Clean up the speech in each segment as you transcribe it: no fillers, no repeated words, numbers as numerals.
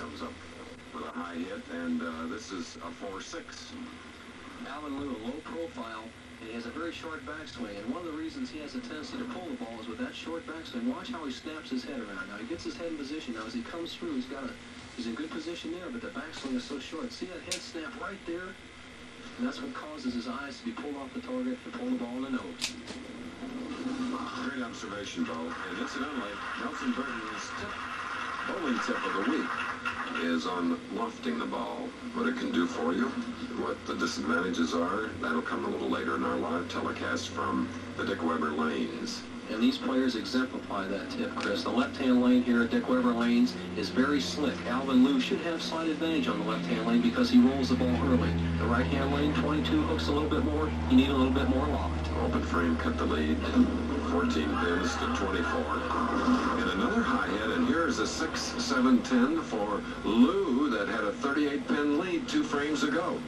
comes up with a high hit, and this is a 4-6. Alvin Liu, low profile, and he has a very short backswing. And one of the reasons he has a tendency to pull the ball is with that short backswing. Watch how he snaps his head around. Now he gets his head in position. Now as he comes through, he's in good position there, but the backswing is so short. See that head snap right there? And that's what causes his eyes to be pulled off the target and pull the ball in the nose. Great observation, Bo. And incidentally, Nelson Burton's bowling tip of the week is on lofting the ball. What it can do for you, what the disadvantages are, that'll come a little later in our live telecast from the Dick Weber lanes. And these players exemplify that tip, Chris. The left-hand lane here at Dick Weber lanes is very slick. Alvin Liu should have slight advantage on the left-hand lane because he rolls the ball early. The right-hand lane, 22, hooks a little bit more. You need a little bit more loft. Open frame cut the lead, 14 pins to 24. And another high hit, and here's a 6-7-10 for Liu that had a 38-pin lead 2 frames ago.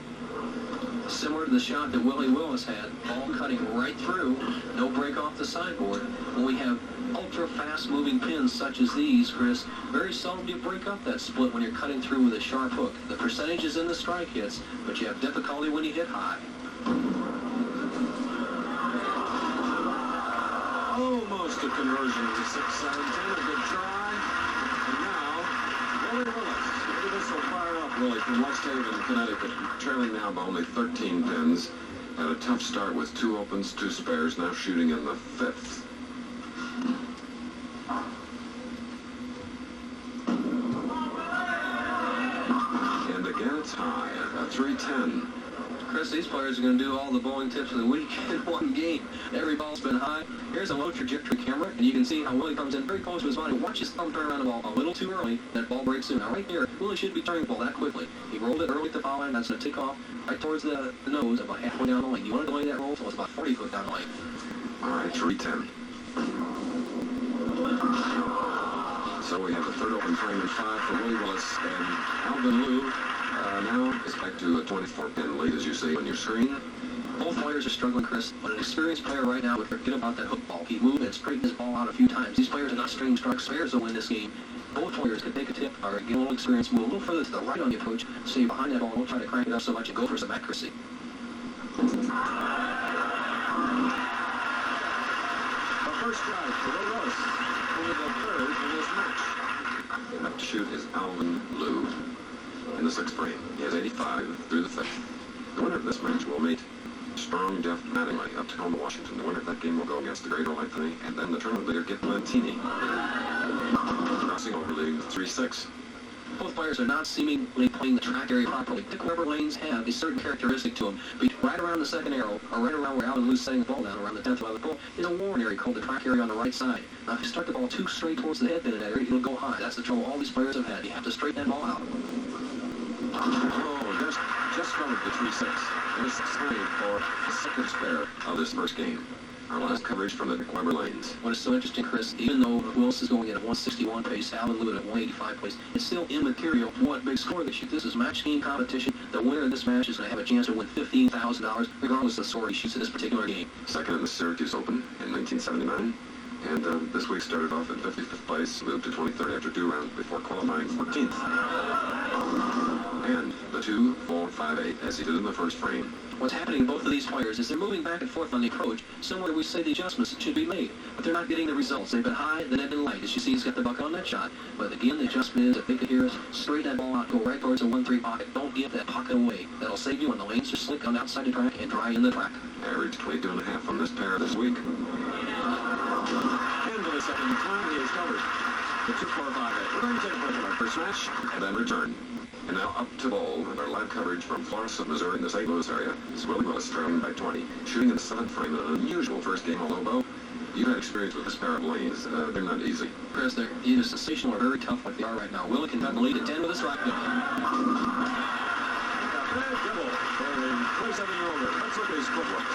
Similar to the shot that Willie Willis had, ball cutting right through, no break off the sideboard. When we have ultra-fast moving pins such as these, Chris, very seldom do you break up that split when you're cutting through with a sharp hook. The percentage is in the strike hits, but you have difficulty when you hit high. Almost a conversion to 6-7-10, a good try. And now, Willie Willis. Maybe this will fire up, Willie, from West Haven, Connecticut. Trailing now by only 13 pins. Had a tough start with 2 opens, 2 spares, now shooting in the 5th. And again it's high, a 3-10. Chris, these players are going to do all the bowling tips of the week in one game. Every ball's been high. Here's a low trajectory camera, and you can see how Willie comes in very close to his body. Watch his thumb turn around the ball a little too early. That ball breaks through. Now, right here, Willie should be turning the ball that quickly. He rolled it early at the foul line. That's going to take off right towards the nose about halfway down the lane. You want to delay that roll until it's about 40 foot down the lane. All right, 3-10. So we have the third open frame and 5 for Willie Willis, and Alvin Liu now is back to a 24-pin lead, as you see on your screen. Both players are struggling, Chris, but an experienced player right now would forget about that hook ball. He moved and straightened his ball out a few times. These players are not stringing strike spares to win this game. Both players could take a tip or get a little experience, move a little further to the right on the approach, stay behind that ball, don't try to crank it up so much and go for some accuracy. The first strike for Willie Willis, only the third in this match. Left to shoot is Alvin Liu in the 6th frame. He has 85 through the 5th. The winner of this match will meet Strong Jeff Mattingly up to Tacoma, Washington. The winner of that game will go against the great Rolaids, and then the tournament leader, Git Lentini. Crossing over leading 3-6. Both players are not seemingly playing the track area properly. Dick Weber lanes have a certain characteristic to them. Right around the second arrow, or right around where Alvin Liu's setting the ball down, around the 10th, 11th ball, is a worn area called the track area on the right side. Now, if you start the ball too straight towards the head pin in that area, it'll go high. That's the trouble all these players have had. You have to straighten that ball out. Oh, just covered the 3-6. There's 6 frame for the 2nd spare of this first game. Our last coverage from the Dick Weber lanes. What is so interesting, Chris, even though Willis is going at a 161 pace, Alvin Liu at a 185 pace, it's still immaterial what big score they shoot. This is match game competition. The winner of this match is going to have a chance to win $15,000, regardless of the score he shoots in this particular game. Second in the Syracuse Open in 1979. And this week started off at 55th place, moved to 23rd after 2 rounds before qualifying 14th. And the 2, 4, 5, 8, as he did in the first frame. What's happening to both of these players is they're moving back and forth on the approach. Somewhere we say the adjustments should be made, but they're not getting the results. They've been high, then they've been light. As you see, he's got the bucket on that shot. But again, the adjustment is, if they could hear us, straighten that ball out, go right towards the 1-3 pocket. Don't give that pocket away. That'll save you when the lanes are slick on the outside the track and dry in the track. Average 22.5 on this pair this week. And for the second time, he is covered. The 2, 4, 5, 8. We're going to take a break in our first match, and then return. And now up to bowl, and our live coverage from Florissant, Missouri, in the St. Louis area. It's Willie Willis trailing by 20, shooting in the 7th frame, an unusual first game, although, Bo, you've had experience with this pair of lanes. They're not easy. Chris, they're either sensational or very tough like they are right now. Willie can cut the lead at 10 with his right foot. Dribble for the 27-year-old. Let's look at his footwork.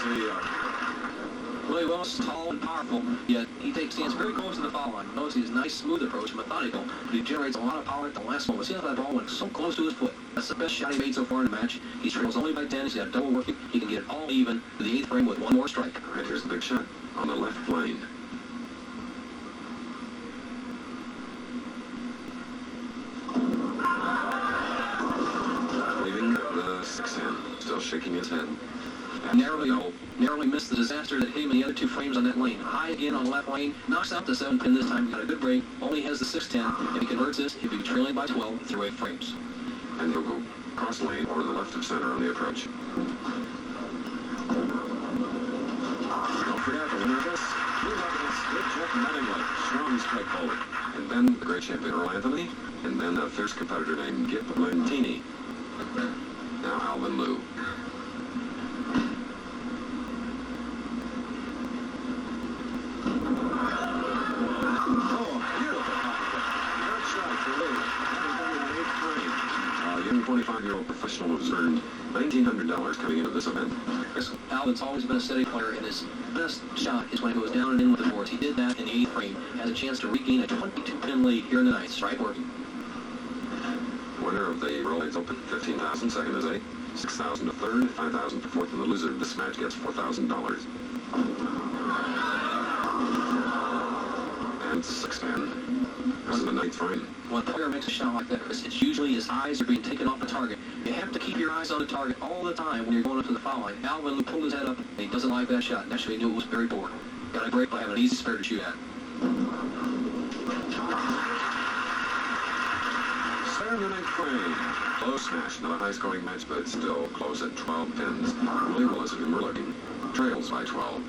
Willie Willis is tall and powerful, yet he stands very close to the foul line. Notice his nice, smooth approach, methodical, but he generates a lot of power at the last moment. See how that ball went so close to his foot? That's the best shot he made so far in the match. He trails only by 10. He's got double working. He can get it all even to the 8th frame with one more strike. All right, here's the big shot on the left lane. shaking his head. Narrowly missed the disaster that hit him in the other two frames on that lane. High again on the left lane, knocks out the 7 pin this time, got a good break, only has the 610. If he converts this, he'll be trailing by 12 through 8 frames. And he'll go cross lane or to the left of center on the approach. Don't forget the winner of this. Move up against good Jeff Mattingly, strong strike bowler. And then the great champion Earl Anthony, and then a fierce competitor named Gip Lentini. Now Alvin Liu. Young 25-year-old professional who's earned $1,900 coming into this event. Alvin's always been a steady player, and his best shot is when he goes down and in with the boards. He did that in the 8th frame. Has a chance to regain a 22-pin lead here in the 9th. Strike working. Winner of the Rolaids Open, $15,000. Second is $8,000. $6,000 to third, $5,000 for fourth, and the loser of this match gets $4,000. And 6-man. This is the 9th frame. When a player makes a shot like that, Chris, it's usually his eyes are being taken off the target. You have to keep your eyes on the target all the time when you're going up to the foul line. Alvin Liu pulled his head up, and he doesn't like that shot. Naturally, he knew it was very poor. Got a break by having an easy spare to shoot at. Spare in the 9th frame. Close smash, not a high-scoring match, but still close at 12 pins. Willie Willis of Merlooking trails by 12.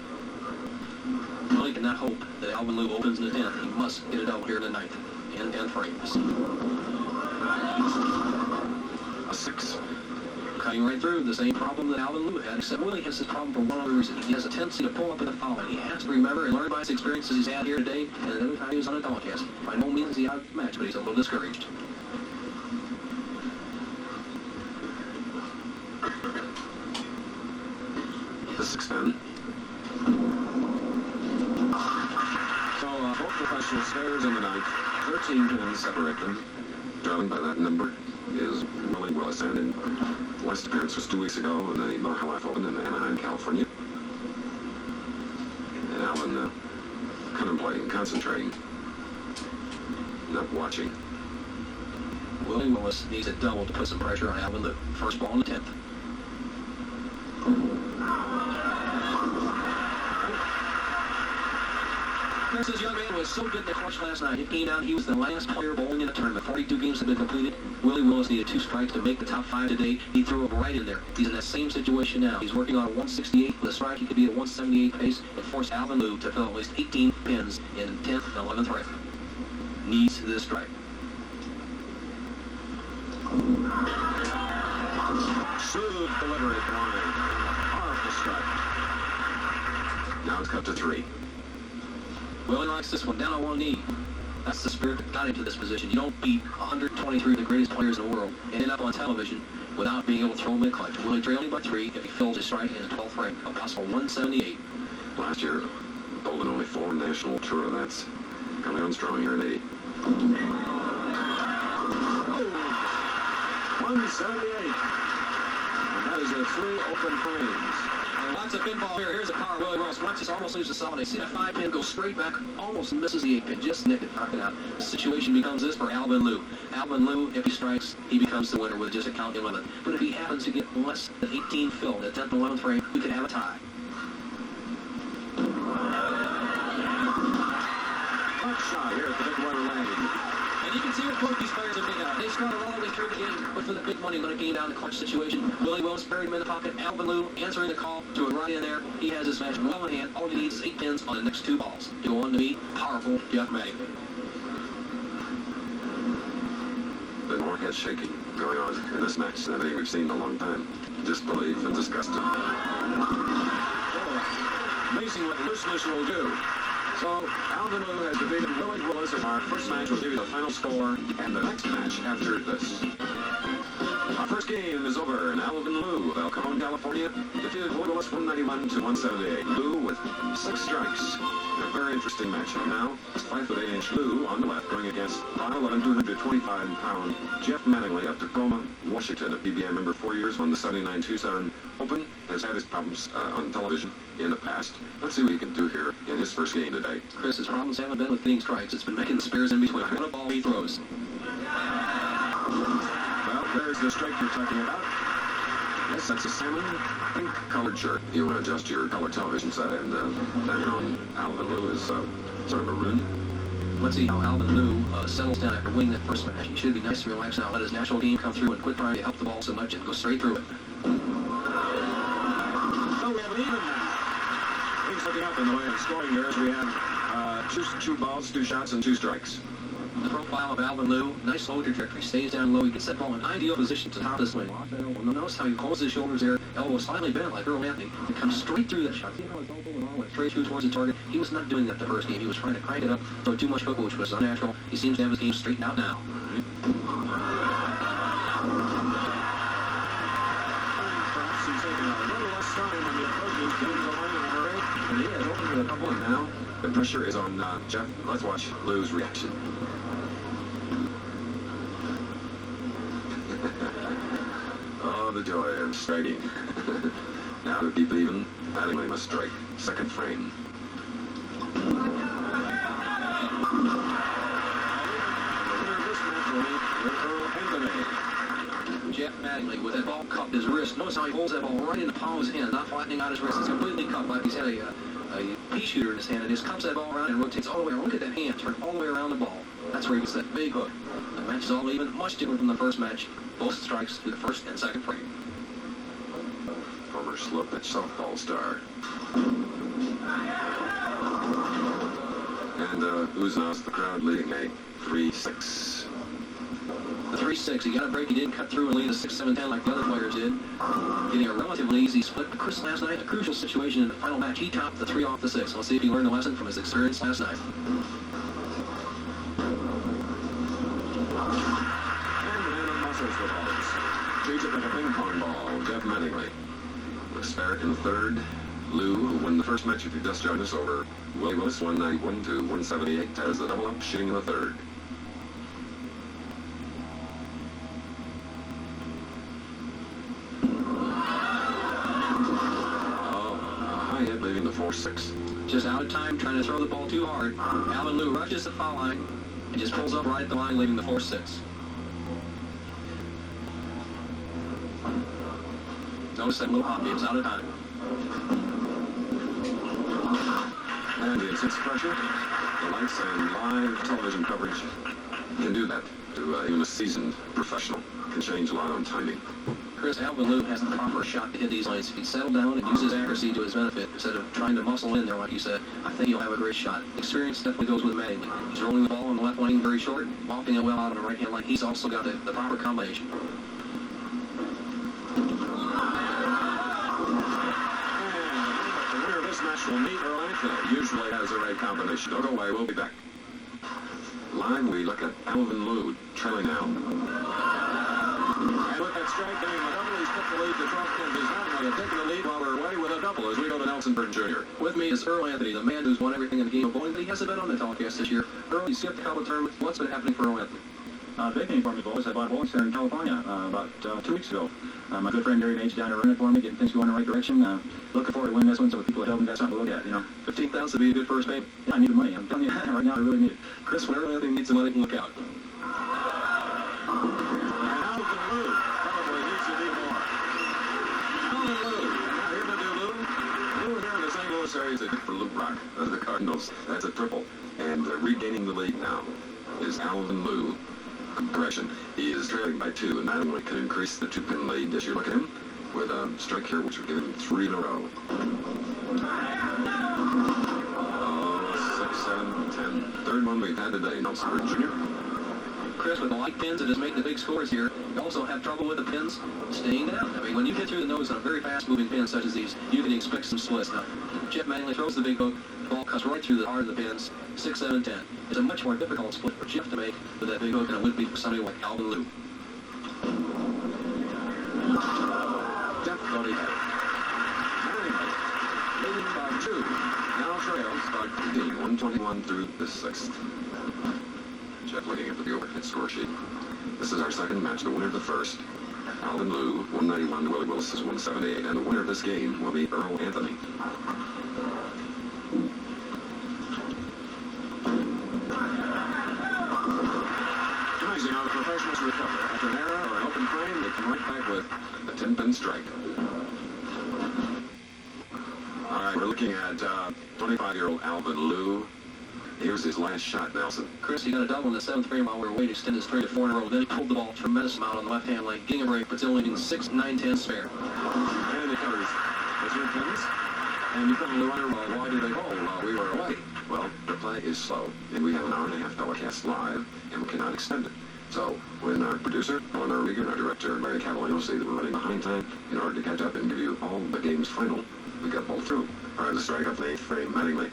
Willie cannot hope that Alvin Liu opens in the 10th. He must get it out here in the 9th. In 10 frames. A 6. Cutting right through, the same problem that Alvin Liu had, except Willie has this problem for one other reason. He has a tendency to pull up in the foul line. He has to remember and learn by his experiences he's had here today, and another time he was on a telecast. By no means is he out of the match, but he's a little discouraged. The 6-man. Both professional spares in the 9th. 13 pins separate them. Driving by that number is Willie Willis, and in last appearance was 2 weeks ago in the Baja Life Open in Anaheim, California. And Alvin contemplating, concentrating, not watching. Willie Willis needs a double to put some pressure on Alvin Liu. First ball in the 10th. This young man was so good in the clutch last night. He came down, he was the last player bowling in the tournament. 42 games have been completed. Willie Willis needed 2 strikes to make the top 5 today. He threw him right in there. He's in that same situation now. He's working on a 168 with a strike. He could be at a 178 pace and force Alvin Liu to fill at least 18 pins in 10th and 11th frame. Needs this strike. Smooth delivery line. Powerful strike. Now it's cut to 3. Willie likes this one down on one knee. That's the spirit that got him to this position. You don't beat 123 of the greatest players in the world and end up on television without being able to throw him in clutch. Willie trailing by 3 if he fills his strike in the 12th frame. A possible 178. Last year, bowled in only 4 national tour events. Coming on strong here in 80. 178. And that is a 3 open frames. And lots of pinball here. Here's a power Willie Willis. Watch this, almost leaves the solid. See that 5 pin go straight back, almost misses the 8 pin. Just nick it, knock it out. The situation becomes this for Alvin Liu. Alvin Liu, if he strikes, he becomes the winner with just a count 11. But if he happens to get less than 18 filled at 10th and 11th frame, we could have a tie. Hot shot here at the big water lane. And you can see what both these players have been out. They started all the way through the game, but for the big money when it came down to clutch situation, Willie Willis buried him in the pocket. Alvin Liu answering the call, threw it right in there. He has his match well in hand. All he needs is 8 pins on the next 2 balls to go on to meet powerful Jeff Mattingly. The more head shaking going on in this match than any we've seen in a long time. Disbelief and disgust. Amazing what looseness will do. So, Alvin Liu has defeated Willie Willis in our first match. We'll give you the final score and the next match after this. Our first game is over, and Alvin Liu of El Cajon, California, defeated Willie Willis 191 to 178. Liu with 6 strikes. A very interesting matchup. Now, 5'8" Liu on the left going against 5'11", 225-pound Jeff Mattingly of Tacoma, Washington. A PBA member 4 years, won the 79 Tucson Open. Has had his problems on television in the past. Let's see what he can do here in his first game today. Chris, his problems haven't been with getting strikes. It's been making the spares in between. What a ball he throws. Well, there's the strike you're talking about. Yes, that's a salmon pink colored shirt. You adjust your color television set, and then on Alvin Lou is sort of maroon. Let's see how Alvin Lou settles down after winning that first match. He should be nice and relaxed now. Let his natural game come through and quit trying to help the ball so much and go straight through it. Oh, we have an even now. Things looking up in the way of scoring here as we have two balls, 2 shots, and 2 strikes. The profile of Alvin Lou, nice low trajectory, stays down low. He gets that ball in ideal position to top the swing. Notice how he holds his shoulders there, elbow slightly bent like Earl Anthony. He comes straight through that shot. See how his elbow and arm went straight through towards the target? He was not doing that the first game. He was trying to crank it up, throw too much hook, which was unnatural. He seems to have his game straightened out now. Perhaps he's taking a little less time on the approach. He's getting the line in a hurry, and he has opened a couple, and now the pressure is on Jeff. Let's watch Lou's reaction. Oh, the joy of striking. Now to keep even, Mattingly must strike. Second frame. Jeff Mattingly with that ball cupped his wrist. Notice how he holds that ball right in the palm of his hand, not flattening out his wrist. It's completely cupped like he's had a pea shooter in his hand, and just cups that ball around and rotates all the way around. Look at that hand, turn all the way around the ball. That's where he gets that big hook. The match is all even, much different from the first match. Both strikes through the first and second frame. Former slow pitch softball star. And Uznos, the crowd leading a 3-6. The 3-6, he got a break. He didn't cut through and lead a 6-7-10 like the other players did. Getting a relatively easy split. But Chris last night, a crucial situation in the final match. He topped the 3 off the 6. Let's see if he learned a lesson from his experience last night. Treats it like a ping pong ball. Jeff Mattingly. Looks fair in the third. Lou, who won the first match if you just joined us over Willie Willis, 191 to 178, has the double up shooting in the third. Oh, a high hit leaving the 4-6. Just out of time, trying to throw the ball too hard. Alvin Lou rushes the foul line and just pulls up right at the line, leaving the 4-6. Notice that little hop, he was out of time. And the intense pressure, the lights and live television coverage can do that to even a seasoned professional. Can change a lot on timing. Chris, Alvin Lou has the proper shot to hit these lanes. If he settled down and uses accuracy to his benefit, instead of trying to muscle in there like you said, I think he'll have a great shot. Experience definitely goes with Mattingly. He's rolling the ball on the left lane very short, lofting it well out on the right hand line. He's also got the proper combination. Will meet Earl Anthony. Usually has a right combination. Don't go away, we'll be back. Line, we look at Alvin Lou, trailing now. And look at strike getting a double. He's put the lead to 12 pins. He's not going to take the lead while we're away with a double as we go to Nelson Burton Jr. With me is Earl Anthony, the man who's won everything in the game of bowling, but he hasn't been on the telecast this year. Earl, you skipped a couple of tournaments. What's been happening for Earl Anthony? Big thing for me, boys. I bought a bowling center in California about 2 weeks ago. My good friend Gary Mage's down there running it for me, getting things going in the right direction. Looking forward to winning this one, so people at home got something to look at, you know. $15,000 would be a good first payment. Yeah, I need the money. I'm telling you, right now I really need it. Chris, when Earl Anthony needs the money, look out. And Alvin Lou probably needs to be more. Alvin Lou. Now here to do Lou. Lou here in the St. Louis area for Luke Brock of the Cardinals. That's a triple. And regaining the lead now is Alvin Lou. Correction, he is trailing by 2, and not only can increase the 2-pin lead as you look at him, with a strike here which will give him 3 in a row. 6, 7, 10. Third one we've had today, Nelson Burton Jr. Chris, with the light pins that just make the big scores here, you also have trouble with the pins staying down. I mean, when you hit through the nose on a very fast-moving pin such as these, you can expect some splits. Now, Jeff Mattingly throws the big hook, the ball cuts right through the heart of the pins, 6, 7, 10. It's a much more difficult split for Jeff to make with that big hook than it would be for somebody like Alvin Lou. Jeff Cody Mattingly leading by 2. Now trails by 15, 121 through the 6th. Jeff looking at the overhead score sheet. This is our second match. The winner of the first, Alvin Lou, 191 to Willie Willis is 178, and the winner of this game will be Earl Anthony. Amazing how the professionals recover. After an error or an open frame, they come right back with a 10-pin strike. All right, we're looking at 25-year-old Alvin Liu. Here's his last shot, Nelson. Chris, he got a double in the 7th frame while we were waiting to extend his straight to 4 in a row. Then he pulled the ball a tremendous amount on the left-hand lane, getting a break, but still leaving 6, 9, 10 spare. And it covers. That's your pins. And you probably wonder, well, why did they bowl while we were away? Well, the play is slow, and we have an hour and a half telecast live, and we cannot extend it. So when our producer, Eleanor Rieger, and our director, Mary Cavallino, say that we're running behind time in order to catch up and give you all the game's final, we got both through. All right, the strike up the 8th frame, Mattingly.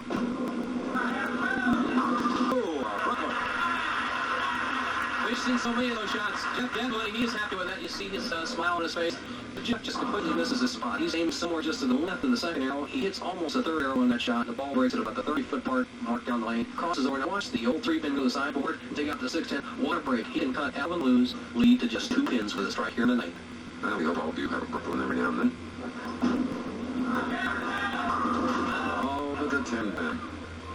We've seen so many of those shots. Jeff Gandolini, he is happy with that. You see his smile on his face. But Jeff just completely misses his spot. He's aimed somewhere just to the left of the second arrow. He hits almost a third arrow on that shot. The ball breaks at about the 30-foot mark down the lane. Crosses over. Now watch the old 3-pin go to the sideboard and take out the 6-10. What a break. He can cut Alvin Liu's lead to just 2 pins with a strike here in the 9th. Well, we hope all of you have a Brooklyn every now and then. Oh, but the 10-pin.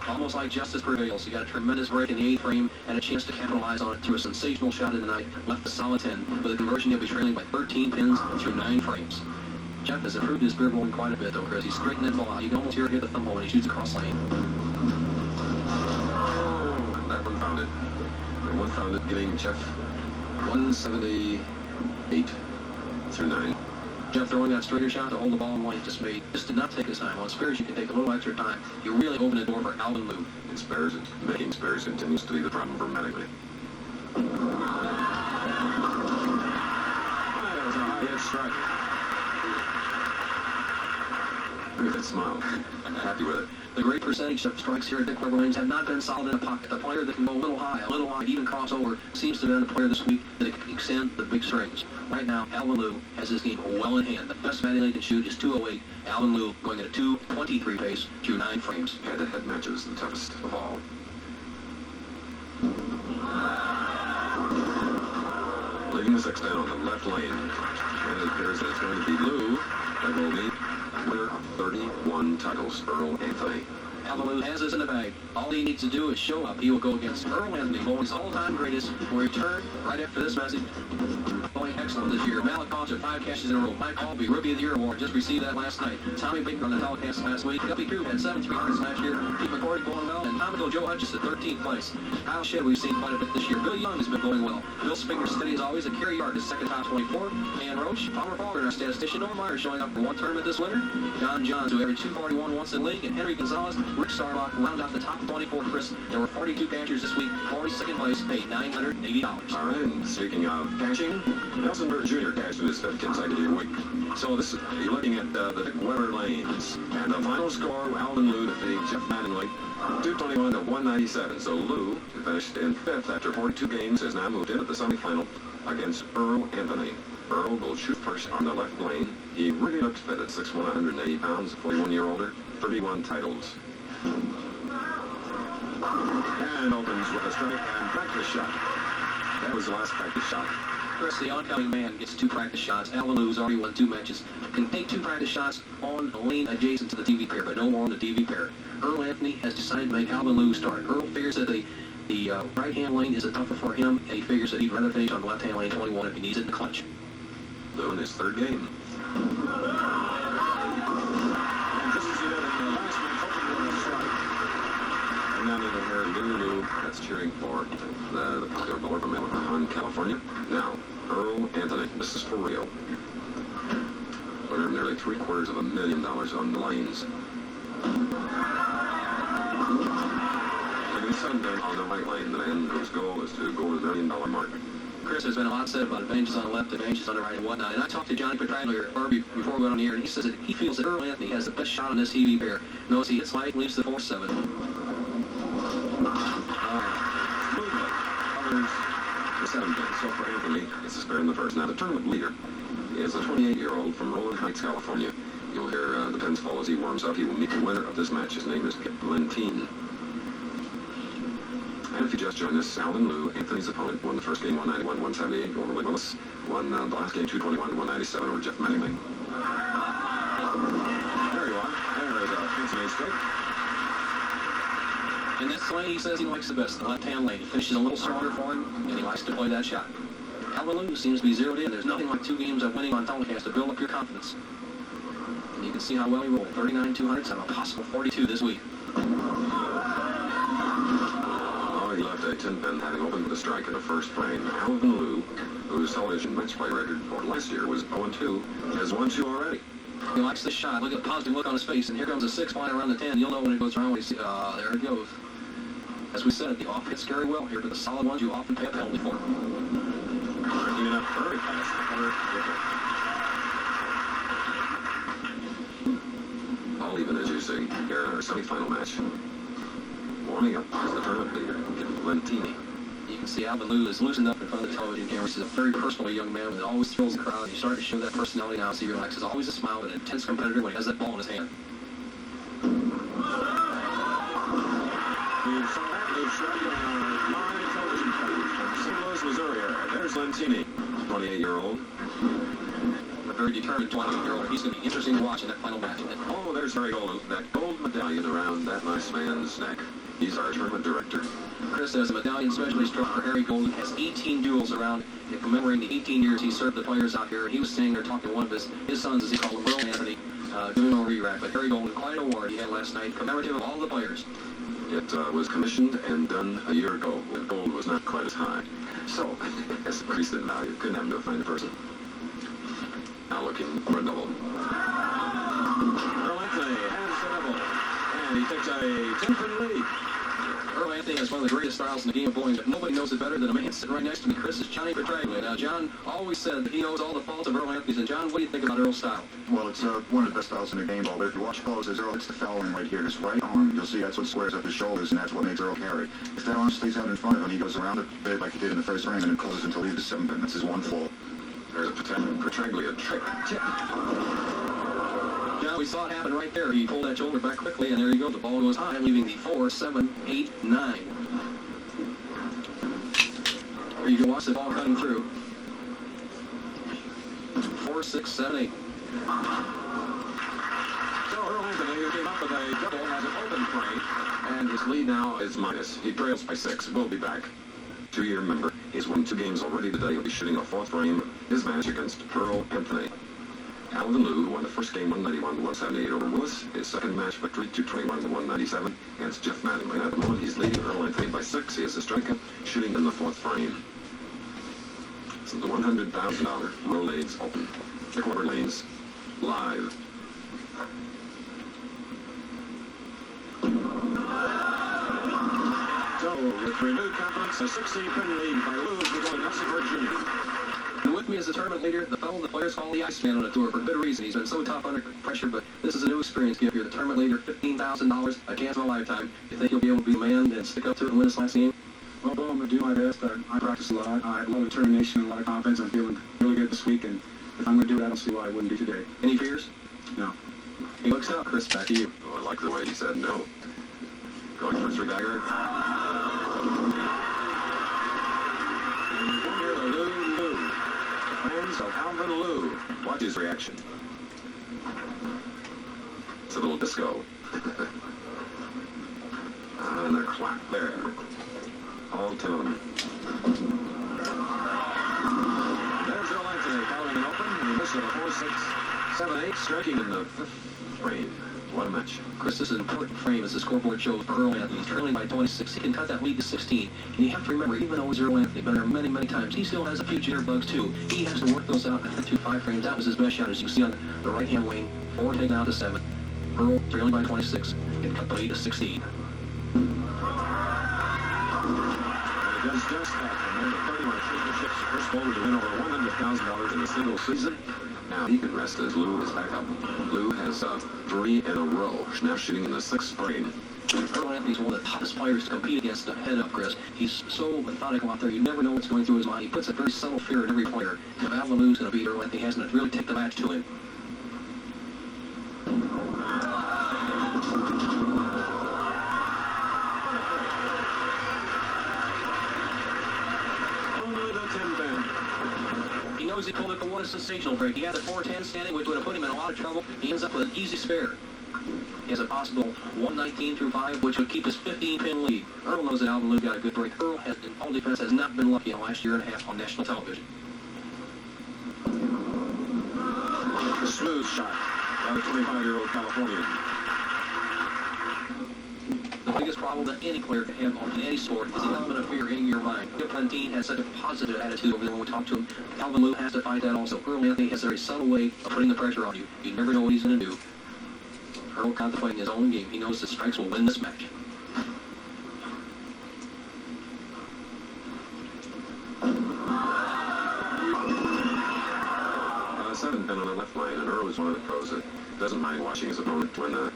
Almost like justice prevails. He got a tremendous break in the 8th frame and a chance to capitalize on it through a sensational shot in the 9th. Left a solid 10. With a conversion, he'll be trailing by 13 pins through 9 frames. Jeff has improved his spear bowling quite a bit, though, Chris. He's straightened that ball out. You can almost hear it hit the thumb hole when he shoots across lane. Oh, that one found it. And one found it, getting Jeff 178 through 9. Jeff throwing that straighter shot to hold the ball in one, just did not take his time. On spares, you can take a little extra time. You really open the door for Alvin Liu. And spares, making spares continues to be the problem for Mattingly. That was a high hit strike. Look at that smile. Happy with it. The great percentage of strikes here at Dick Rolaids have not been solid in the pocket. The player that can go a little high, even cross over, seems to have been the player this week that can extend the big strings. Right now, Alvin Liu has his game well in hand. The best Mattingly can shoot is 208. Alvin Liu going at a 2:23 pace through 9 frames. Head-to-head matches, the toughest of all. Leaving the 6 down on the left lane. And it appears that it's going to be Liu that will be winner of 31 titles, Earl Anthony. Alvin Liu has this in the bag. All he needs to do is show up. He will go against Earl Anthony, bowling's all-time greatest. We'll return right after this message. Bowling excellent this year. Malik Koster, 5 catches in a row. Mike Albee, Rookie of the Year award, just received that last night. Tommy Baker on the telecast last week. Guppy Crew had 7 300s last year. Pete McCordy going well, and Comical Joe Hutchins at 13th place. Kyle Shedd we've seen quite a bit this year. Bill Young has been going well. Bill Spinger steady as always. Kerry Yard is second top 24. Dan Roach, Palmer Falker, our statistician. Norm Meyer showing up for one tournament this winter. John Johns, who averaged 241 once in league, and Henry Gonzalez, Rick Starlock round out the top 24. Chris, there were 42 catchers this week. 42nd place, paid $980. All right, and speaking of catching, Nelson Bird Jr. cashed in his 5th consecutive week. So this you're looking at the Dick Weber lanes. And the final score, Alvin Liu defeating Jeff Mattingly, 221 to 197. So Liu, who finished in 5th after 42 games, has now moved into the semifinal against Earl Anthony. Earl will shoot first on the left lane. He really looks fit at 6'1", 180 pounds, 41-year-older, 31 titles. And opens with a strike and practice shot. That was the last practice shot. Chris, the oncoming man gets 2 practice shots. Alvin Liu's already won 2 matches. Can take 2 practice shots on a lane adjacent to the TV pair, but no more on the TV pair. Earl Anthony has decided to make Alvin Liu start. Earl figures that the right-hand lane is a tougher for him, and he figures that he'd rather finish on the left-hand lane 21 if he needs it in the clutch. Liu in his 3rd game. And just as you know, the last man hoping for a strike. And now they're here, Liu, that's cheering for the popular bowler from El Cajon, California. Now, Earl Anthony, this is for real. Winner of nearly $750,000 on the lanes. Leaving 7 down on the right lane, the man whose goal is to go to the $1 million mark. Chris, there's been a lot said about advantages on the left, advantages on the right, and whatnot. And I talked to Johnny Petraglia before we went on the air, and he says that he feels that Earl Anthony has the best shot on this TV pair. Knows he hits light, leaves the 4-7. The 7 pin. So for Anthony, it's a spare in the 1st. Now the tournament leader is a 28-year-old from Rolling Heights, California. You'll hear the pins fall as he warms up. He will meet the winner of this match. His name is Valentine. And if you just joined us, Alvin Liu, Anthony's opponent, won the first game 191-178 over Willie Willis. Won the last game 221-197 over Jeff Mattingly. There you are. There is a fancy strike. And that's the lane he says he likes the best, the left-hand lane. He finishes a little stronger for him, and he likes to play that shot. Alvin Lou seems to be zeroed in. There's nothing like 2 games of winning on telecast to build up your confidence. And you can see how well he rolled. 39 200s and a possible 42 this week. Oh, he left a 10-pin having opened the strike in the first frame. Alvin Lou, whose television match play record for last year was 0-2, has won 2 already. He likes the shot. Look at the positive look on his face. And here comes a 6 flying around the 10. You'll know when it goes around when you see, there it goes. As we said, the off hits very well here, but the solid ones you often pay a penalty for. Breaking it up very fast. All even as you see here in our semifinal match. Warming up is the tournament leader, Lentini. You can see Alvin Lou is loosened up in front of the television cameras. He's a very personal young man that always thrills the crowd. He's starting to show that personality now as he relaxes. Always a smile, but an intense competitor when he has that ball in his hand. You saw that move shot on live television coverage from St. Louis, Missouri. There's Lentini, 28-year-old. A very determined 28-year-old. He's going to be interesting to watch in that final match. Oh, there's Harry Golden, that gold medallion around that nice man's neck. He's our tournament director. Chris has a medallion specially struck for Harry Golden. Has 18 duels around, commemorating the 18 years he served the players out here. He was standing there talking to one of his sons, as he called him, Earl Anthony, doing no re-rack. But Harry Golden, quite an award he had last night, commemorative of all the players. It was commissioned and done a year ago when gold was not quite as high. So, it's increased in value. Couldn't happen to a fine person. Now looking for a double. Earl Anthony has the double. And he takes a 10-pin lead. Earl Anthony has one of the greatest styles in the game of bowling, but nobody knows it better than a man sitting right next to me. Chris is Johnny Petraglia. Now, John always said that he knows all the faults of Earl Anthony's. And, John, what do you think about Earl's style? Well, it's one of the best styles in the game ball, but if you watch close, as Earl hits the foul line right here, his right arm, you'll see that's what squares up his shoulders, and that's what makes Earl carry. If that arm stays out in front of him, he goes around a bit like he did in the first frame, and it closes until he's the 7th pin. That's his one flaw. There's a Petraglia trick. Yeah, we saw it happen right there. He pulled that shoulder back quickly, and there you go. The ball goes high, leaving the 4, 7, 8, 9. Here you can watch the ball cutting through. 4, 6, 7, 8. So Earl Anthony, who came up with a double, has an open frame, and his lead now is minus. He trails by 6. We'll be back. 2-year member. He's won 2 games already today. He'll be shooting a 4th frame. His match against Earl Anthony. Alvin Lou won the first game 191-178 over Willis. His second match victory 221-197 against Jeff Mattingly. At the moment, he's leading Earl Anthony by 6. He has a strikeout, shooting in the 4th frame. So the $100,000 Rolaids Open. The quarter lanes live. So, with renewed confidence, a 16-pin lead by Lou to go to Mexico Jr. And with me as the tournament leader, the fellow the players call the Iceman on the tour for good reason. He's been so tough under pressure, but this is a new experience. Give your tournament leader $15,000, a chance of a lifetime. You think you'll be able to be the man and stick up to it and win this last game? Well, Bo, I'm going to do my best. I practice a lot. I have a lot of determination and a lot of confidence. I'm feeling really good this week, and if I'm going to do it, I don't see why I wouldn't do today. Any fears? No. He looks out. Chris, back to you. Oh, I like the way he said no. Going for 3-bagger. Here, the Lou. Fans of Alvin Lou. Watch his reaction. It's a little disco. And a clap there. All tone. There's Earl Anthony following an open. He missed it a 4, 6, 7, 8, striking in the 5th frame. What a match. Chris, this is an important frame as the scoreboard shows for Earl Anthony. He's trailing by 26. He can cut that lead to 16. And you have to remember, even though he's Earl Anthony, been there many, many times, he still has a few jitterbugs too. He has to work those out in the 2-5 frames. That was his best shot, as you can see on the right-hand wing. 4 taken out to 7. Earl trailing by 26. Can cut the lead to 16. It does just that. And then the 31 championships, first bowler to win over $100,000 in a single season. Now he can rest as Lou is back up. Lou has 3 in a row. Now shooting in the 6th frame. Earl Anthony's one of the toughest players to compete against head up, Chris. He's so methodical out there. You never know what's going through his mind. He puts a very subtle fear in every player. If Alvin Lou's going to beat Earl Anthony, he has to really take the match to him. He knows he pulled it, but what a sensational break. He had the 4-10 standing, which would have put him in a lot of trouble. He ends up with an easy spare. He has a possible 119 through 5, which would keep his 15-pin lead. Earl knows that Alvin Liu got a good break. Earl, in all defense, has not been lucky in the last year and a half on national television. A smooth shot by the 25-year-old Californian. The biggest problem that any player can have in any sport is the element of fear in your mind. Skip Valentine has such a positive attitude over there when we talk to him. Alvin Liu has to fight that also. Earl Anthony has a very subtle way of putting the pressure on you. You never know what he's going to do. Earl contemplating his own game. He knows that strikes will win this match. 7-pin on the left line, and Earl is one of the pros that doesn't mind watching his opponent when the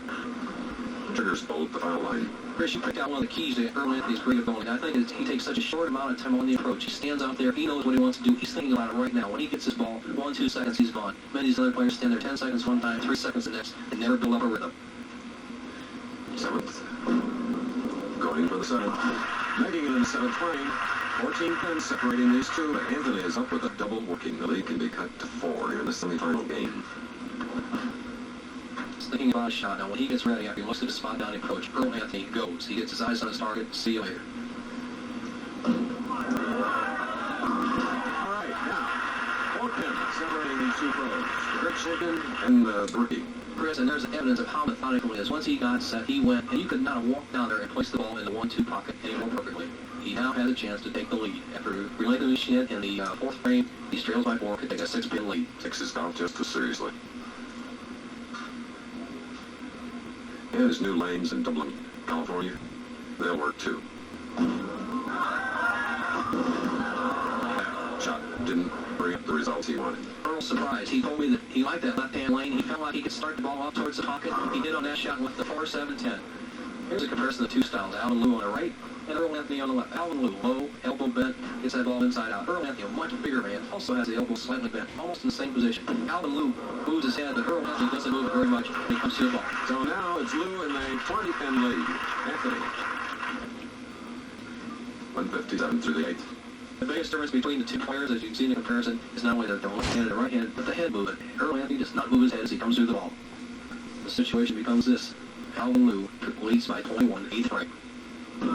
trigger's pulled at the foul line. Chris, you picked out one of the keys to Earl Anthony's great ability. I think he takes such a short amount of time on the approach. He stands out there. He knows what he wants to do. He's thinking about it right now. When he gets his ball, 1-2 seconds, he's gone. Many of these other players stand there 10 seconds one time, 3 seconds the next, and never build up a rhythm. 7th. Going for the 7th. Making it in the 7th frame. 14 pins separating these two. Anthony is up with a double working. The lead can be cut to 4 in the semifinal game. He's thinking about a shot. Now, when he gets ready, after he looks at his spot down approach, Earl Anthony goes. He gets his eyes on his target. See you later. All right, now, 4 pins separating these two pros. Rick Shippen and the rookie. Chris, and there's evidence of how methodical he is. Once he got set, he went, and you could not have walked down there and placed the ball in the 1-2 pocket any more perfectly. He now has a chance to take the lead. After relinquishing it in the 4th frame, he trails by 4, could take a 6-pin lead. Takes his golf just as seriously. And his new lanes in Dublin, California, they'll work too. That shot didn't bring up the results he wanted. Earl's surprised. He told me that he liked that left-hand lane. He felt like he could start the ball out towards the pocket. He did on that shot with the 4-7-10. Here's a comparison of the two styles. Alvin Liu on the right and Earl Anthony on the left. Alvin Liu, low, elbow bent, gets that ball inside out. Earl Anthony, a much bigger man, also has the elbow slightly bent, almost in the same position. Alvin Liu moves his head, but Earl Anthony doesn't move very much when he comes to the ball. So now it's Liu in the 20-pin lead. Anthony. 157 through the 8th. The biggest difference between the two players, as you can see in the comparison, is not only the left hand and the right hand, but the head movement. Earl Anthony does not move his head as he comes through the ball. The situation becomes this. Alvin Liu leads by 21, 8th frame. And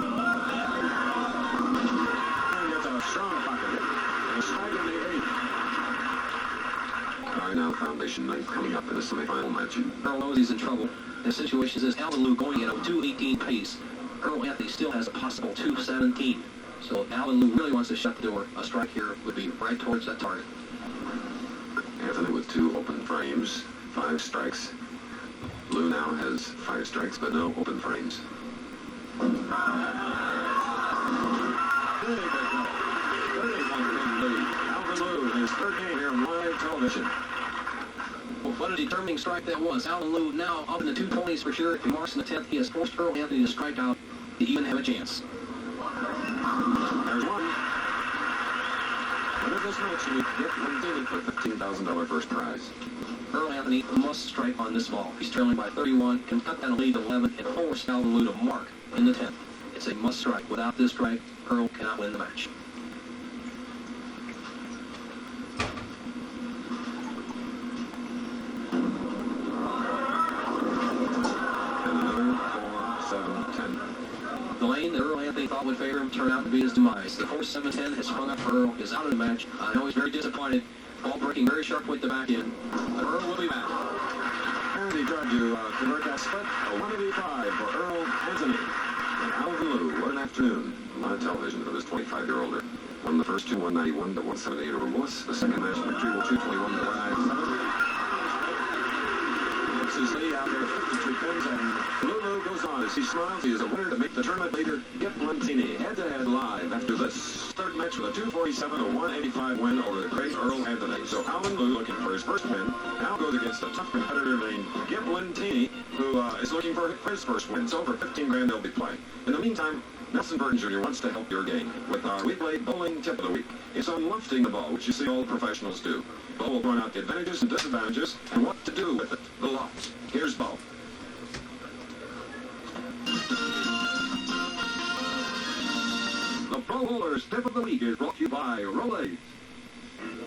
gets a strong pocket hit. And a strike in the 8th. All right, now Foundation 9th coming up in the semifinal match. Earl knows he's in trouble. The situation is this. Alvin Liu going at a 2:18 pace. Earl Anthony still has a possible 2:17. So if Alvin Liu really wants to shut the door, a strike here would be right towards that target. Anthony with 2 open frames, 5 strikes. Liu now has 5 strikes, but no open frames. Big big goal. 31-pin lead. Alvin Liu in his 3rd game here on live television. Well, what a determining strike that was. Alvin Liu now up in the 220s for sure. If he marks in the 10th, he has forced Earl Anthony to strike out to even have a chance. There's one. Winner this match, you get Valentine for $15,000 first prize. Earl Anthony must strike on this ball. He's trailing by 31, can cut down a lead to 11, and force Alvin Liu to mark in the 10th. It's a must strike. Without this strike, Earl cannot win the match. And another 4, 7, 10. The lane that Earl Anthony thought would favor him turned out to be his demise. The 4-7-10 has sprung up for Earl. He's out of the match. I know he's very disappointed. Ball breaking very sharp with the back end. But Earl will be back. And he tried to convert that split. A 185 for Earl Anthony. And Alvin Liu, what an afternoon. On television for this 25-year-older. Won the first two, 191 to 178 over Willis. The second match victory will 221 to 197. Gets his lead out there, 53 pins, and Liu goes on as he smiles. He is a winner to make the tournament leader, Skip Valentini, head-to-head live after this 3rd match with a 247 to 185 win over the great Earl Anthony. So Alvin Liu looking for his first win. Now goes against a tough competitor named Skip Valentini, who is looking for his first win. So for $15,000 they'll be playing. In the meantime, Nelson Burton Jr. wants to help your game with our weekly bowling tip of the week. It's on lofting the ball, which you see all professionals do. Bo will point out the advantages and disadvantages and what to do with it. The loft. Here's Bo. The Pro Bowlers Tip of the Week is brought to you by Rolaids.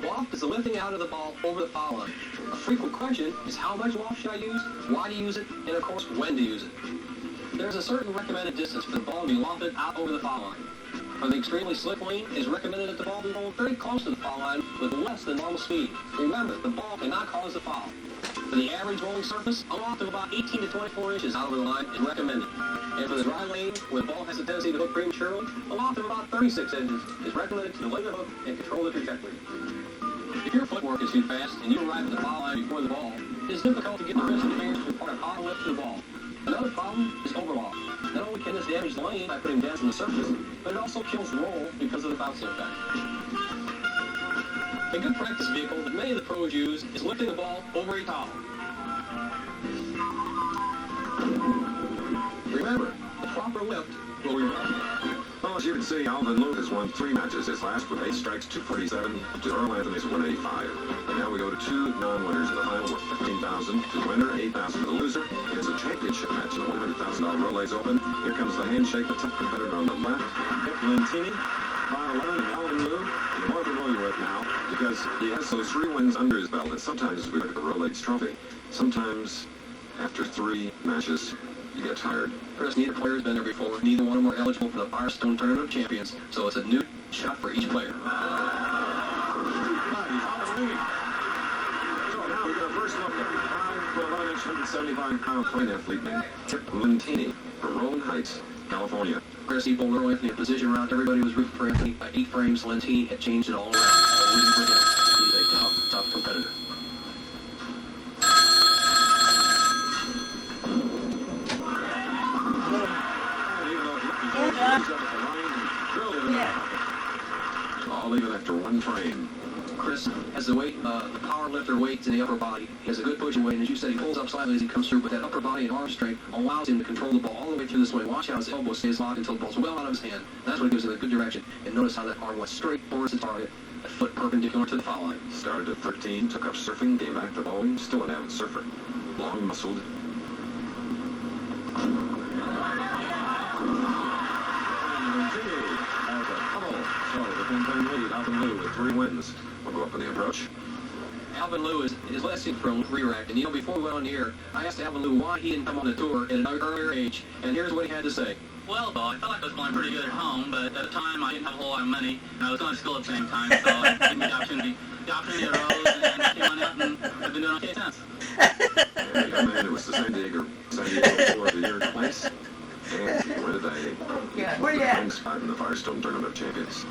Waft is the lifting out of the ball over the foul line. A frequent question is how much waft should I use, why to use it, and of course when to use it. There's a certain recommended distance for the ball to be wafted out over the foul line. For the extremely slick lane, it is recommended that the ball be rolled very close to the foul line with less than normal speed. Remember, the ball cannot cause a foul. For the average rolling surface, a waft of about 18 to 24 inches out over the line is recommended. And for the dry lane, where the ball has a tendency to hook prematurely, a waft of about 36 inches is recommended to delay the hook and control the trajectory. If your footwork is too fast and you arrive at the foul line before the ball, it is difficult to get the wrist and fingers to impart a power lift to the ball. Another problem is overloft. Not only can this damage the lane by putting dents on the surface, but it also kills the roll because of the bouncing effect. A good practice vehicle that many of the pros use is lifting the ball over a towel. Remember, the proper lift will reward. Well, as you can see, Alvin Luke has won 3 matches. His last with 8 strikes, 247 to Earl Anthony's 185. And now we go to 2 non-winners in the final with $15,000 to the winner, $8,000 to the loser. It's a championship match in the $100,000 Rolaids Open. Here comes the handshake, the top competitor on the left, Hip Lentini, Ron Allen, and Alvin Luke. You're more familiar with now because he has those 3 wins under his belt. And sometimes we look at the Rolaids trophy. Sometimes after 3 matches, you get tired. Chris, neither player's been there before. Neither one of them are eligible for the Firestone Tournament of Champions, so it's a new shot for each player. So now we get a first look at 5'11", 175-pound athlete named Tip Lentini from Rolling Heights, California. Chris, he pulled Earl Anthony in position around. Everybody was rooting for Anthony. By 8 frames, Lentini had changed it all around. So rooting for him. He's a tough competitor. All even after 1 frame. Chris has the weight, the power lifter weight to the upper body. He has a good pushing weight, and as you said, he pulls up slightly as he comes through, but that upper body and arm strength allows him to control the ball all the way through the swing. Watch how his elbow stays locked until the ball's well out of his hand. That's what gives him a good direction. And notice how that arm went straight towards the target, a foot perpendicular to the foul line. Started at 13, took up surfing, came back to bowling, still an avid surfer. Long-muscled. So the 10-point lead, Alvin Liu with 3 wins. We'll go up in the approach. Alvin Liu is less for a re-rack. And before we went on the air, I asked Alvin Liu why he didn't come on the tour at an earlier age. And here's what he had to say. Well, though, I felt like I was going pretty good at home, but at the time I didn't have a whole lot of money, and I was going to school at the same time, so I didn't get the opportunity. The opportunity arose, and I came on out, and I've been doing okay since. And the young man who was the San Diego Player of the Year twice. And he won today. Yeah, where you at? Spot in the Firestone Tournament of Champions.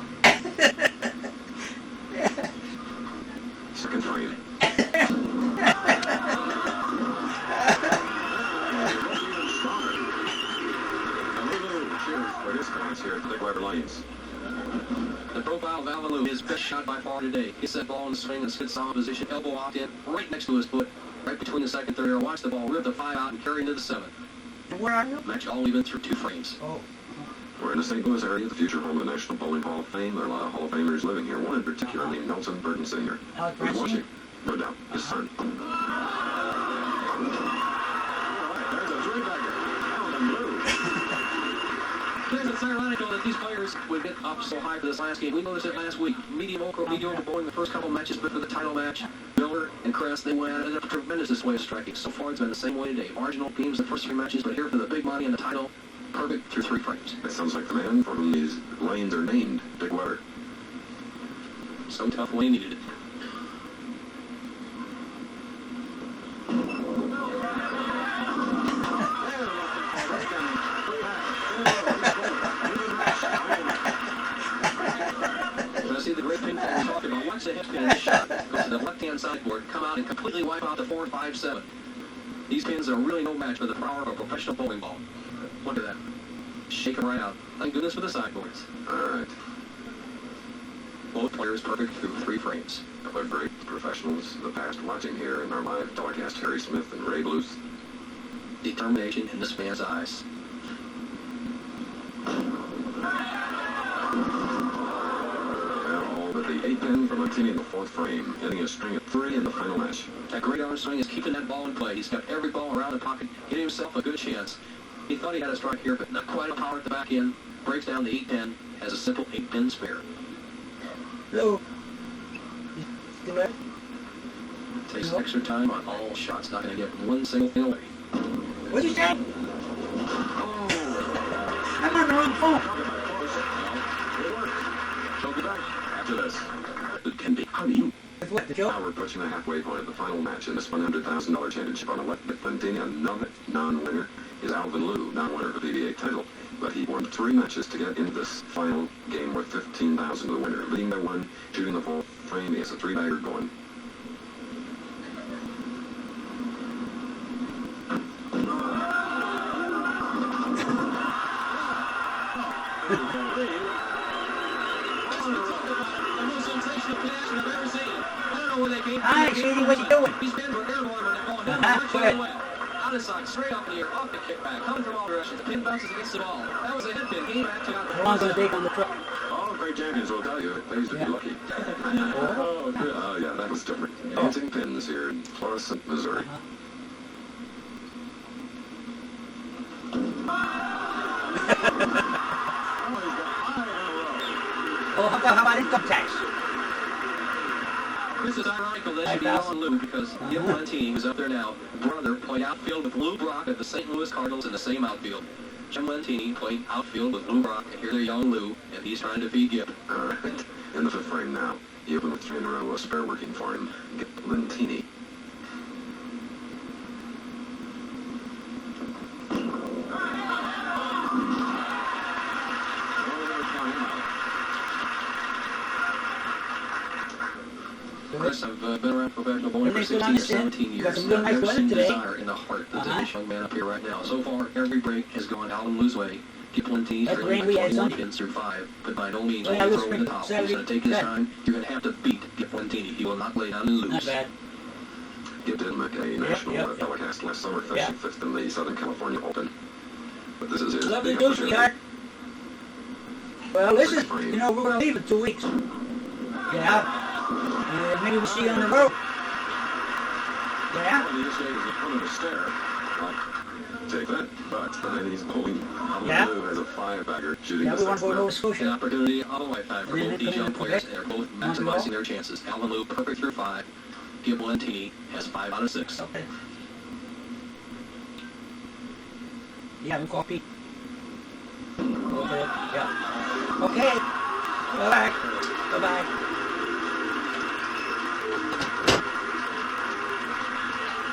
Second frame. For his fans here at Dick Weber Lanes. The profile of Alvin Liu, his best shot by far today. Hits that ball in the swing in a good solid position, elbow locked in, right next to his foot, right between the second and third arrow. Watch the ball rip the 5 out and carry into the 7. Where are you? Match all even through 2 frames. Oh. We're in the St. Louis area, the future home of the National Bowling Hall of Fame. There are a lot of Hall of Famers living here. One in particular named Nelson Burton Sr. Who's watching? No doubt, his son. All right, there's a three-bagger. Alvin Liu. It's ironical that these players would get up so high for this last game. We noticed it last week. Mediocre bowling the first couple matches, but for the title match, Miller and Kress, they went at it a tremendous display of striking. So far, it's been the same way today. Marginal teams the first 3 matches, but here for the big money and the title, perfect through 3 frames. That sounds like the man for whom these lanes are named, Dick Weber. So tough when he needed it. See the great pin we're talking about. Watch the hip pin in this shot. Go to the left-hand sideboard, come out and completely wipe out the 4, 5, 7. These pins are really no match for the power of a professional bowling ball. Look at that. Shake them right out. Thank goodness for the sideboards. All right. Both players perfect through 3 frames. Other great professionals in the past watching here in our live telecast, Harry Smith and Ray Bluth. Determination in this man's eyes. But the 8-pin from Lentini in the 4th frame, ending a string of 3 in the final match. That great arm swing is keeping that ball in play. He's got every ball around the pocket, getting himself a good chance. He thought he had a strike here, but not quite a power at the back end. Breaks down the 8-pin, has a simple 8-pin spare. Hello. You know? Takes extra time on all shots. Not going to get one single thing away. What'd you say? I'm on the wrong phone. She'll be back after this. It can be. How do you? With what, the joke? Now we're approaching the halfway point of the final match in this $100,000 championship on electric Valentini. Another non-winner is Alvin Liu, non-winner of the PBA title. But he won 3 matches to get into this final game worth $15,000 to the winner. Leading by 1, shooting the full frame. He has a 3-bagger going. Hi, sweetie, what you doing? He's been for airborne when they're going down. Actually, well. Out of sight, straight up in the air, off the kickback, coming from all directions. The pin bounces against the ball. That was a hit pin. Came back to out the How long is it take on the truck? All great champions will tell you it pays to be lucky. Oh, good. Oh, yeah, that was different. Bouncing pins here in Florissant, Missouri. Oh, how about income tax? This is ironical that should be Alvin Liu because Gil Valentini, who's up there now, brother, played outfield with Lou Brock at the St. Louis Cardinals in the same outfield. Jim Valentini played outfield with Lou Brock, and here they're young Lou, and he's trying to beat Gil. All right. In the 5th frame now. He opened with 3 in a row, a spare working for him. Gil Valentini. Chris, I've been around professional bowling for 16 or 17 years. I've never seen desire in the heart of this young man up here right now. So far, every break has gone Alvin Liu's way. Gil Valentini trailing by 21 pins through 5, but by no means will he throw in the towel. He's going to take his time. You're going to have to beat Gil Valentini. He will not lay down and lose. Not bad. Gil did make a national telecast last summer, finishing 5th in the Southern California Open. But this is his Lovely big to opportunity. sweetheart. Well, listen, you know, we're going to leave in 2 weeks. Yeah. Maybe we'll see you on the road. Yeah? Well, he just gave us a front of a stare. Like, take that. But then he's bowling Yeah. Alvin Liu as a 5-bagger, shooting Yeah, the we want 6th to go to now. Nova An Scotia. opportunity of a lifetime for And then both they these come young in players, Quebec. and they're both maximizing their chances. Alvin Liu perfect through 5. Gil Valentini has 5 out of 6. Okay. You having coffee? Okay. Yeah. Okay. Bye-bye. Bye-bye.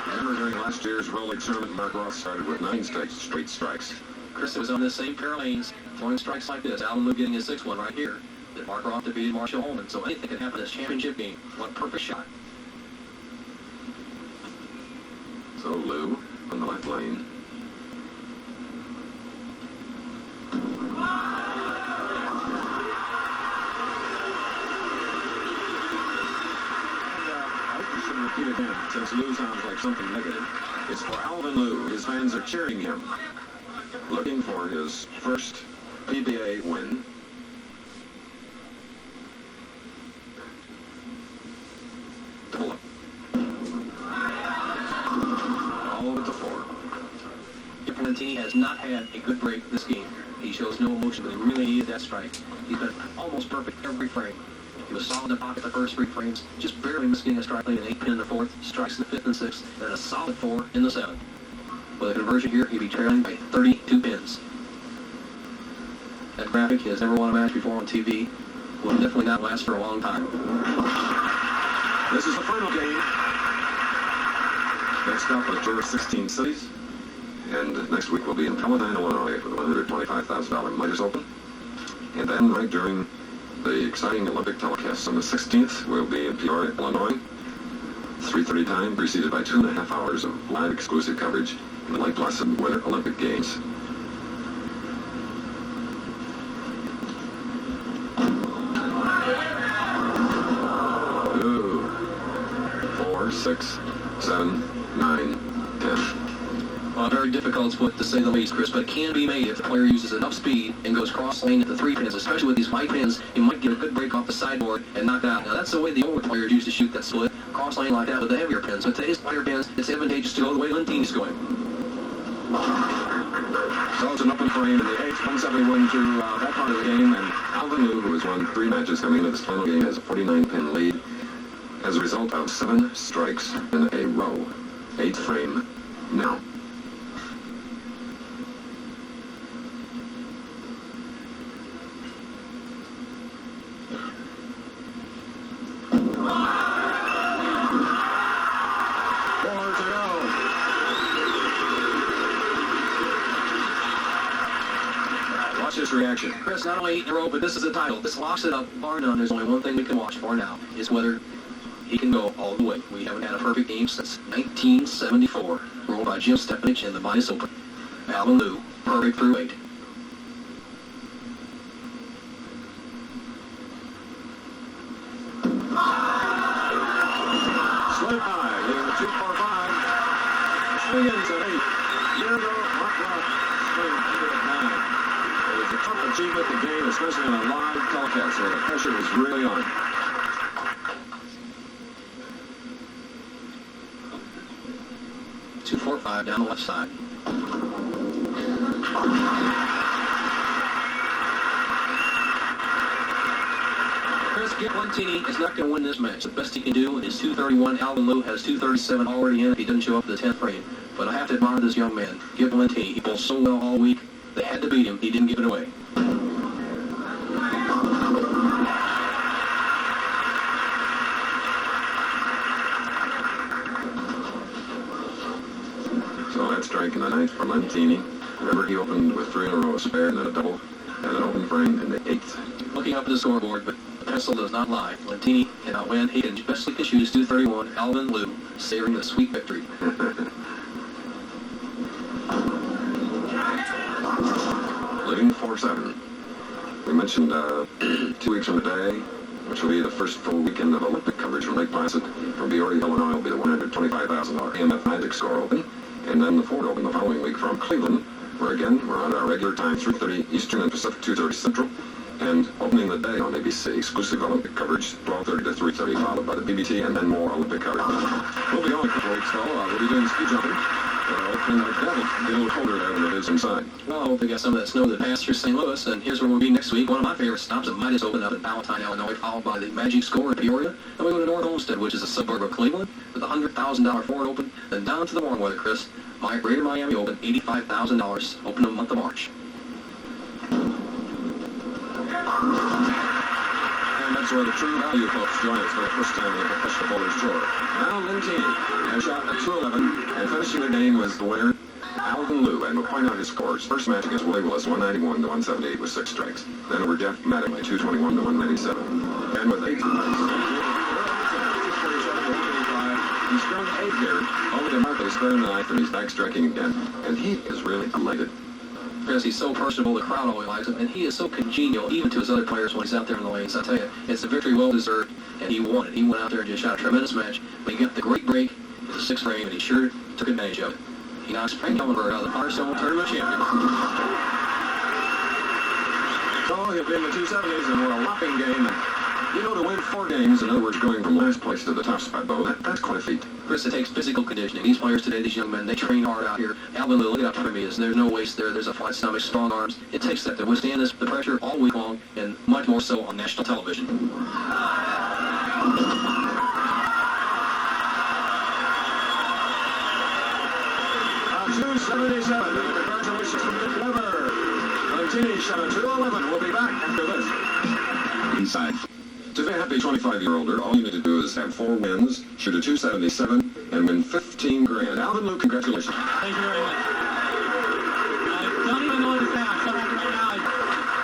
Remember during last year's Rolaids tournament, Mark Roth started with 9 straight strikes. Chris was on the same pair of lanes, throwing strikes like this. Alvin Liu getting his 6th one right here. Then Mark Roth defeated Marshall Holman. So anything can happen in this championship game. What a perfect shot. So Liu on the left lane. I should repeat it again, since Liu sounds like something negative. It's for Alvin Liu. His fans are cheering him. Looking for his first PBA win. Double up. All but the 4. Gil Valentini has not had a good break this game. He shows no emotion, but he really needed that strike. He's been almost perfect every frame. He was solid in the pocket the first 3 frames, just barely missing a strike, leaving an 8 pin in the 4th, strikes in the 5th and 6th, and a solid 4 in the 7th. With a conversion here, he'd be trailing by 32 pins. That graphic, he has never won a match before on TV, will definitely not last for a long time. This is the final game. Next stop is tour of 16 cities. And next week we'll be in Palatine, Illinois for the $125,000 Midas Open. And then right during the exciting Olympic telecasts on the 16th, we'll be in Peoria, Illinois. 3:30 time, preceded by 2.5 hours of live exclusive coverage in the Lake Placid Winter Olympic Games. Ooh. 4, 6, 7, 9, 10. Well, a very difficult split to say the least, Chris, but it can be made if the player uses enough speed and goes cross lane at the 3 pins, especially with these white pins. He might get a good break off the sideboard and knock out. Now, that's the way the older players used to shoot that split, cross lane like that with the heavier pins. But today's lighter pins, it's advantageous to go the way Valentini's going. So it's an open frame in the 8th, 171 through that part of the game, and Alvin Liu, who has won 3 matches coming into this final game, has a 49-pin lead. as a result of 7 strikes in a row. 8th frame now. Watch this reaction. Chris, not only 8 in a row, but this is a title. This locks it up. Bar none, there's only one thing we can watch for now, is whether he can go all the way. We haven't had a perfect game since 1974. Rolled by Jim Stepanich in the Midas Open. Alvin Liu, perfect through 8. Slip high, leading the 2-4-5. Swing ends at 8. Year ago, Mark Rock swing ended at 9. It was a tough achievement to gain, especially on a live telecast where the pressure was really on. Two, 4, 5 down the left side. Chris Valentini is not going to win this match. The best he can do is 231. Alvin Liu has 237 already in if he doesn't show up to the 10th frame. But I have to admire this young man, Gib Valentini. He bowled so well all week. They had to beat him. He didn't give it away. So that strike in the 9th for Valentini. Remember, he opened with 3 in a row, a spare, and then a double, and an open frame in the 8th. Looking up at the scoreboard, but the pencil does not lie. Valentini cannot win. He can best lick his shoes. 231. Alvin Liu savoring the sweet victory. Leading 4-7. We mentioned 2 weeks from today, which will be the first full weekend of Olympic coverage from Lake Placid. From Peoria, Illinois, will be the $125,000 AMF Magic Score Open. And then the Ford Open the following week from Cleveland, where again, we're on our regular time, 3:30 Eastern and Pacific, 2:30 Central. And opening the day on ABC, exclusive Olympic coverage, 12:30 to 3:30, followed by the BBT, and then more Olympic coverage. We'll be on a couple weeks, though. We'll be doing ski jumping. And that'll get a little colder there than it is inside. Well, I hope they got some of that snow that passed through St. Louis, and here's where we'll be next week. One of my favorite stops, the Midas Open up in Palatine, Illinois, followed by the Magic Score in Peoria. Then we go to North Olmsted, which is a suburb of Cleveland, with a $100,000 Ford Open. Then down to the warm weather, Chris. My Greater Miami Open, $85,000, open in the month of March. And that's where the true value folks join us for the first time in the Professional Bowlers Tour. Now Valentini has shot at 211, and finishing the game was the winner, Alvin Liu, and we'll point out his scores. First match against Willie Willis, 191 to 178 with 6 strikes. Then over Jeff Mattingly, 221 to 197. And with 8 strikes. He strung 8 here, only to mark a spare in the 9th, and he's back striking again. And he is really elated. Chris, he's so personable, the crowd always likes him, and he is so congenial, even to his other players when he's out there in the lanes. I tell you, it's a victory well-deserved, and he won it. He went out there and just shot a tremendous match, but he got the great break in the 6th frame, and he sure took advantage of it. He knocks Frank Ellenberg out of the Firestone Tournament champion. So he'll be in the 270s, and we're a whopping game. And, you know, to win 4 games, in other words, going from last place to the top spot, Bo, that's quite a feat. Chris, it takes physical conditioning. These players today, these young men, they train hard out here. Alvin Liu, look at how trim he is. There's no waist there. There's a flat stomach, strong arms. It takes that to withstand the pressure all week long, and much more so on national television. 277. Congratulations to Nick Weber. Valentini shot a 211. We'll be back after this. Inside. To be a happy 25-year-older, all you need to do is have 4 wins, shoot a 277, and win 15 grand. Alvin Liu, congratulations. Thank you very much. I don't even know what to say. I'm so happy right now.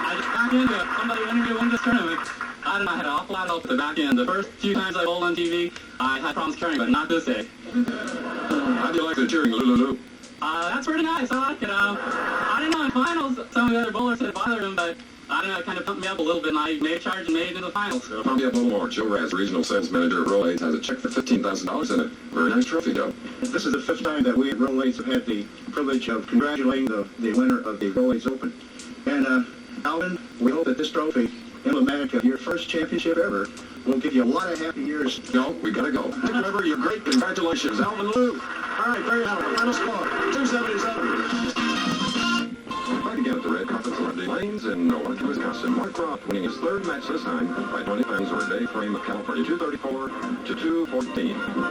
I just backed into it. Somebody wanted me to win this tournament. I don't know. I had an awful lot of help at the back end. The first few times I bowled on TV, I had problems carrying, but not this day. How do you like the cheering, Lulu? That's pretty nice. I like it. I don't know, in finals, some of the other bowlers said it bothered them, but I don't know, it kind of pumped me up a little bit, and I made a charge and made it into the finals. So pump you up a little more. Joe Raz, regional sales manager at Rolaids, has a check for $15,000 in it. Very nice trophy, Joe. This is the 5th time that we at Rolaids have had the privilege of congratulating the winner of the Rolaids Open. And Alvin, we hope that this trophy, emblematic of your first championship ever, will give you a lot of happy years. No, we gotta go. Remember, you're great. Congratulations, Alvin Liu. All right, very happy. Final score, 277. Right again at the red carpet for Lanes in Milwaukee, Wisconsin. Mark Croft winning his third match this time by 20 pounds or a day frame of California 234 to 214.